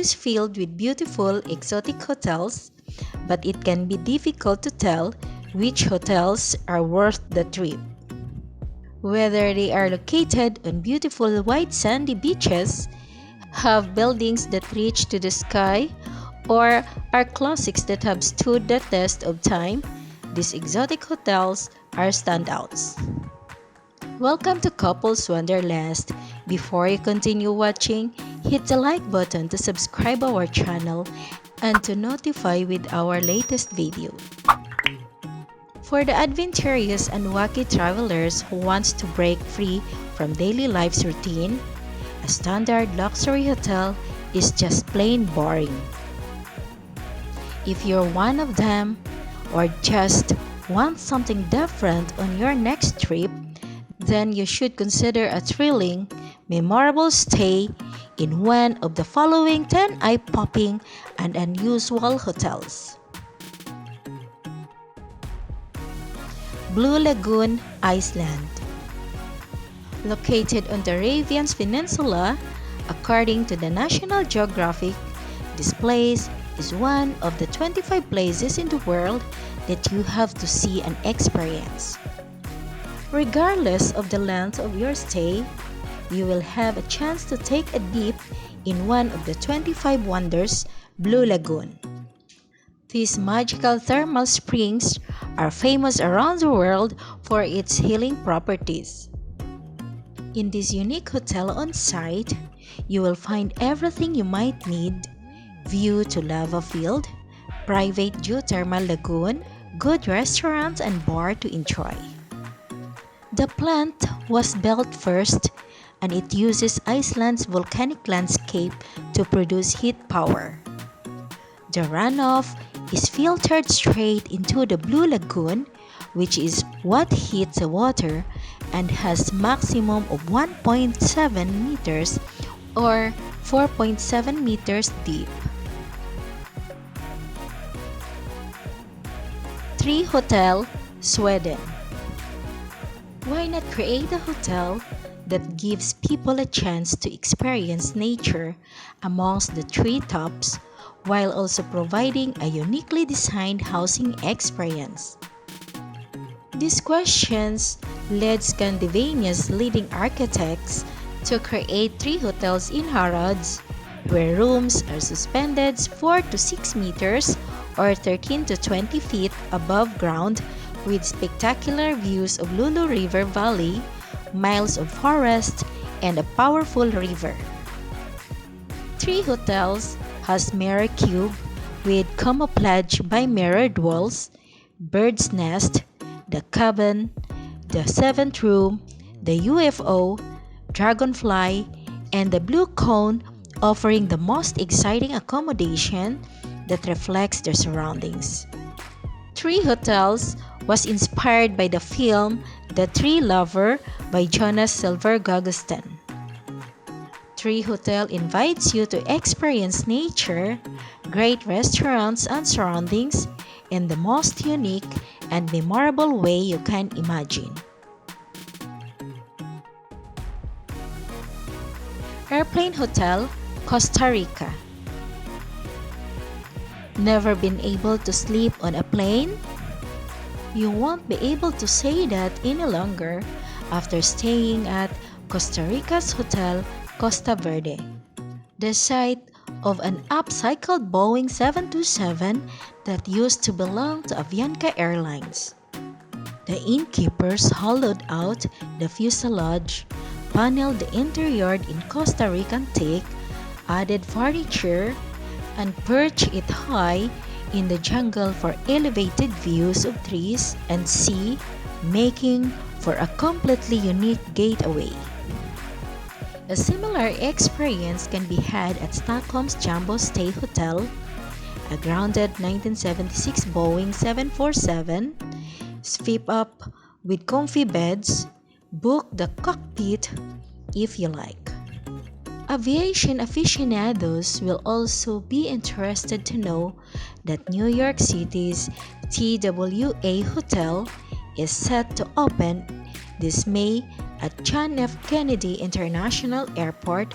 is filled with beautiful exotic hotels, but it can be difficult to tell which hotels are worth the trip. Whether they are located on beautiful white sandy beaches, have buildings that reach to the sky, or are classics that have stood the test of time, these exotic hotels are standouts. Welcome to Couples Wanderlust. Before you continue watching, hit the like button to subscribe our channel and to notify with our latest video. For the adventurous and wacky travelers who wants to break free from daily life's routine, a standard luxury hotel is just plain boring. If you're one of them, or just want something different on your next trip, then you should consider a thrilling, memorable stay in one of the following 10 eye-popping and unusual hotels. Blue Lagoon, Iceland. Located on the Arabian Peninsula, according to the National Geographic, this place is one of the 25 places in the world that you have to see and experience. Regardless of the length of your stay, you will have a chance to take a dip in one of the 25 wonders, Blue Lagoon. These magical thermal springs are famous around the world for its healing properties. In this unique hotel on site, you will find everything you might need: view to lava field, private geothermal lagoon, good restaurants and bar to enjoy. The plant was built first, and it uses Iceland's volcanic landscape to produce heat power. The runoff is filtered straight into the Blue Lagoon, which is what heats the water and has maximum of 1.7 meters or 4.7 meters deep. 3 Hotel, Sweden. Why not create a hotel that gives people a chance to experience nature amongst the treetops while also providing a uniquely designed housing experience? These questions led Scandinavia's leading architects to create 3 hotels in Harads, where rooms are suspended 4 to 6 meters or 13 to 20 feet above ground, with spectacular views of Lulu River Valley, miles of forest, and a powerful river. 3 hotels has mirror cube with camouflage by mirrored walls, bird's nest, the cabin, the 7th room, the UFO, dragonfly, and the blue cone, offering the most exciting accommodation that reflects their surroundings. 3 Hotels was inspired by the film The Tree Lover by Jonas Silvergagostan. 3 Hotel invites you to experience nature, great restaurants and surroundings in the most unique and memorable way you can imagine. Airplane Hotel, Costa Rica. Never been able to sleep on a plane? You won't be able to say that any longer after staying at Costa Rica's Hotel Costa Verde, the site of an upcycled Boeing 727 that used to belong to Avianca Airlines. The innkeepers hollowed out the fuselage, paneled the interior in Costa Rican teak, added furniture, and perched it high in the jungle for elevated views of trees and sea, making for a completely unique getaway. A similar experience can be had at Stockholm's Jumbo Stay Hotel, a grounded 1976 Boeing 747, sweep up with comfy beds, book the cockpit if you like. Aviation aficionados will also be interested to know that New York City's TWA Hotel is set to open this May at John F. Kennedy International Airport,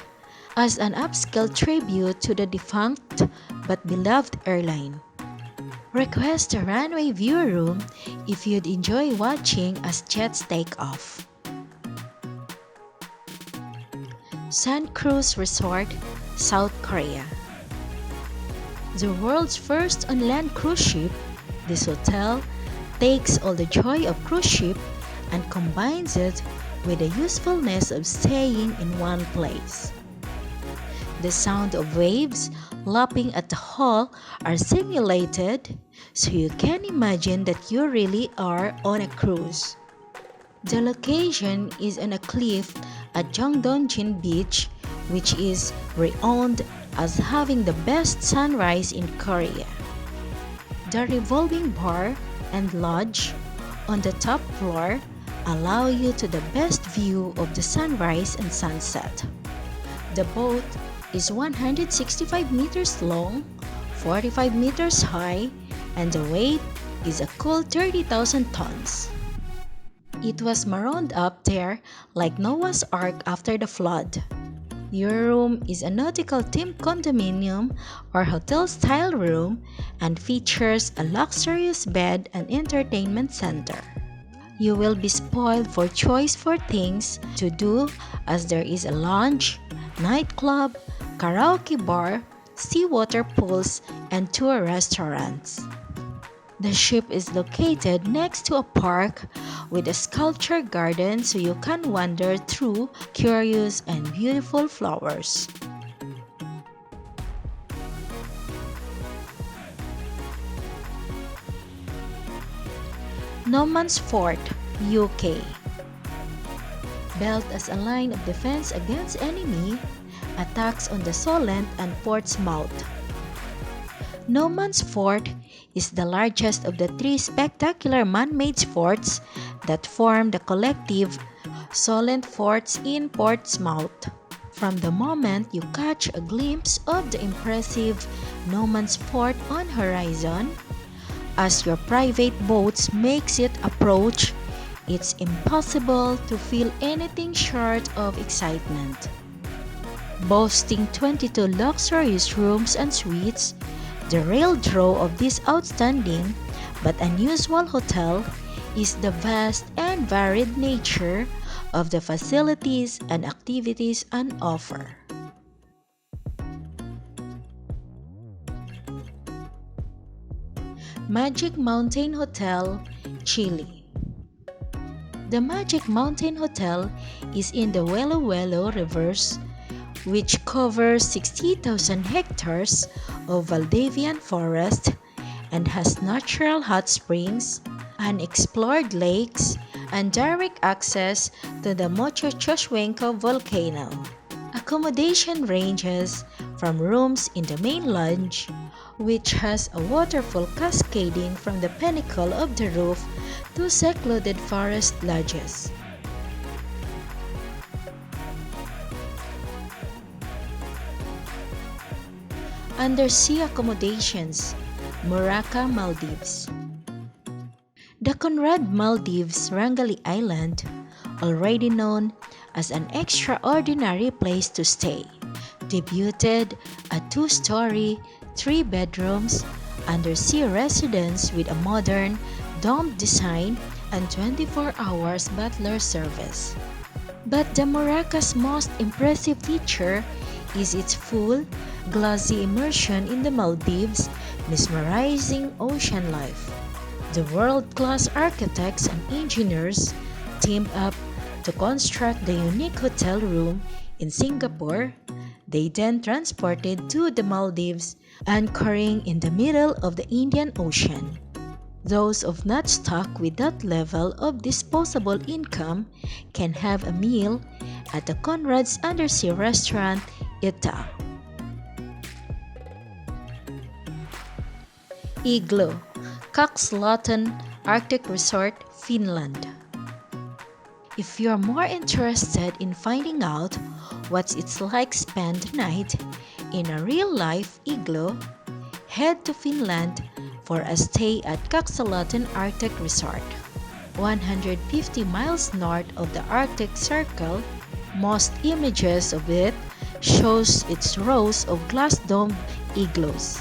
as an upscale tribute to the defunct but beloved airline. Request a runway view room if you'd enjoy watching as jets take off. Sun Cruise Resort, South Korea. The world's first on-land cruise ship, this hotel takes all the joy of cruise ship and combines it with the usefulness of staying in one place. The sound of waves lapping at the hull are simulated, so you can imagine that you really are on a cruise. The location is on a cliff at Jongdongjin Beach, which is renowned as having the best sunrise in Korea. The revolving bar and lodge on the top floor allow you to the best view of the sunrise and sunset. The boat is 165 meters long, 45 meters high, and the weight is a cool 30,000 tons. It was marooned up there like Noah's Ark after the flood. Your room is a nautical themed condominium or hotel style room and features a luxurious bed and entertainment center. You will be spoiled for choice for things to do as there is a lounge, nightclub, karaoke bar, seawater pools, and tour restaurants. The ship is located next to a park with a sculpture garden so you can wander through curious and beautiful flowers. Norman's Fort, UK. Built as a line of defense against enemy attacks on the Solent and Portsmouth. Norman's Fort is the largest of the three spectacular man-made forts that form the collective Solent Forts in Portsmouth. From the moment you catch a glimpse of the impressive Norman's Fort on horizon, as your private boats makes it approach, it's impossible to feel anything short of excitement. Boasting 22 luxurious rooms and suites, the real draw of this outstanding but unusual hotel is the vast and varied nature of the facilities and activities on offer. Magic Mountain Hotel, Chile. The Magic Mountain Hotel is in the Welo Welo Rivers, which covers 60,000 hectares of Valdivian forest and has natural hot springs, unexplored lakes, and direct access to the Mochochocuenco volcano. Accommodation ranges from rooms in the main lounge, which has a waterfall cascading from the pinnacle of the roof, to secluded forest lodges. Undersea Accommodations, Muraka, Maldives. The Conrad Maldives Rangali Island, already known as an extraordinary place to stay, debuted a two-story, 3 bedrooms, undersea residence with a modern, domed design and 24 hours butler service. But the Muraka's most impressive feature is its full, glossy immersion in the Maldives' mesmerizing ocean life. The world-class architects and engineers teamed up to construct the unique hotel room in Singapore. They then transported to the Maldives, anchoring in the middle of the Indian Ocean. Those of not stuck with that level of disposable income can have a meal at the Conrad's Undersea restaurant, Idaho. Igloo, Kakslauttanen Arctic Resort, Finland. If you're more interested in finding out what it's like spend the night in a real-life igloo, head to Finland for a stay at Kakslauttanen Arctic Resort. 150 miles north of the Arctic Circle, most images of it shows its rows of glass-domed igloos,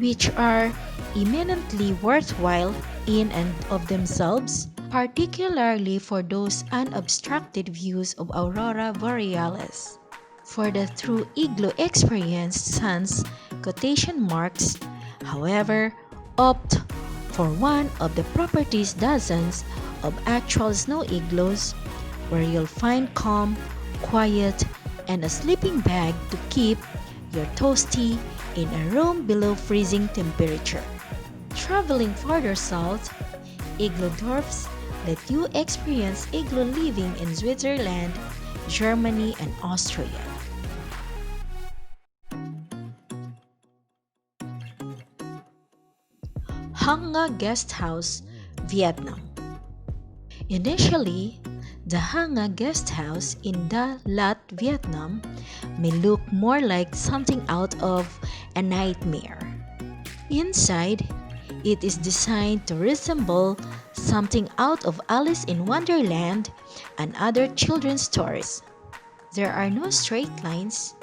which are eminently worthwhile in and of themselves, particularly for those unobstructed views of aurora borealis. For the true igloo experience, sans quotation marks, however, opt for one of the property's dozens of actual snow igloos where you'll find calm, quiet, and a sleeping bag to keep your toasty in a room below freezing temperature. Traveling further south, igloo dwarfs let you experience igloo living in Switzerland, Germany, and Austria. Hanga Guesthouse, Vietnam. Initially, the Hanga Guesthouse in Da Lat, Vietnam may look more like something out of a nightmare. Inside, it is designed to resemble something out of Alice in Wonderland and other children's stories. There are no straight lines,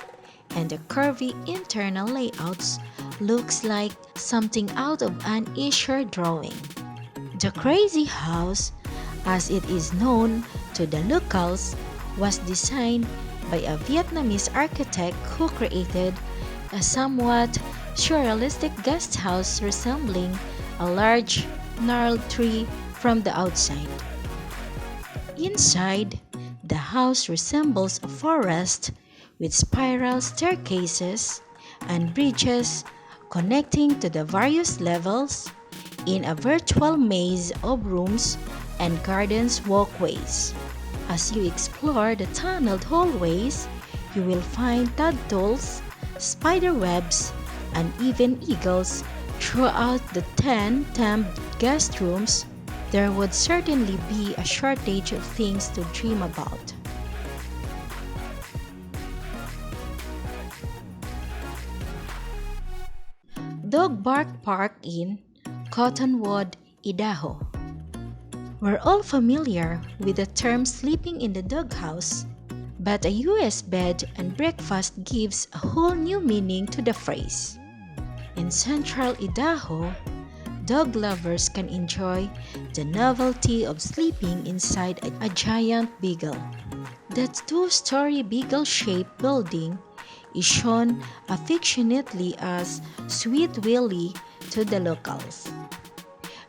and the curvy internal layouts looks like something out of an Escher drawing. The Crazy House, as it is known to the locals, was designed by a Vietnamese architect who created a somewhat surrealistic guest house resembling a large, gnarled tree from the outside. Inside, the house resembles a forest with spiral staircases and bridges connecting to the various levels in a virtual maze of rooms and gardens walkways. As you explore the tunneled hallways, you will find tadpoles, spider webs, and even eagles throughout the 10 temp guest rooms. There would certainly be a shortage of things to dream about. Dog Bark Park in Cottonwood, Idaho. We're all familiar with the term sleeping in the doghouse, but a US bed and breakfast gives a whole new meaning to the phrase. In central Idaho, dog lovers can enjoy the novelty of sleeping inside a giant beagle. That two-story beagle-shaped building is shown affectionately as Sweet Willie to the locals.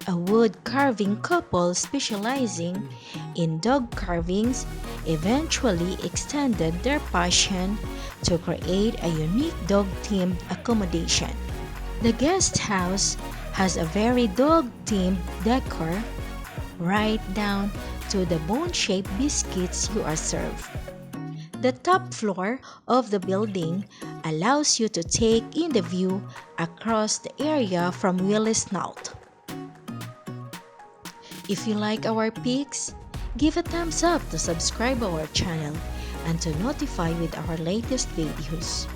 A wood carving couple specializing in dog carvings eventually extended their passion to create a unique dog-themed accommodation. The guest house has a very dog-themed decor, right down to the bone-shaped biscuits you are served. The top floor of the building allows you to take in the view across the area from Willie's Snout. If you like our pics, give a thumbs up to subscribe our channel and to notify with our latest videos.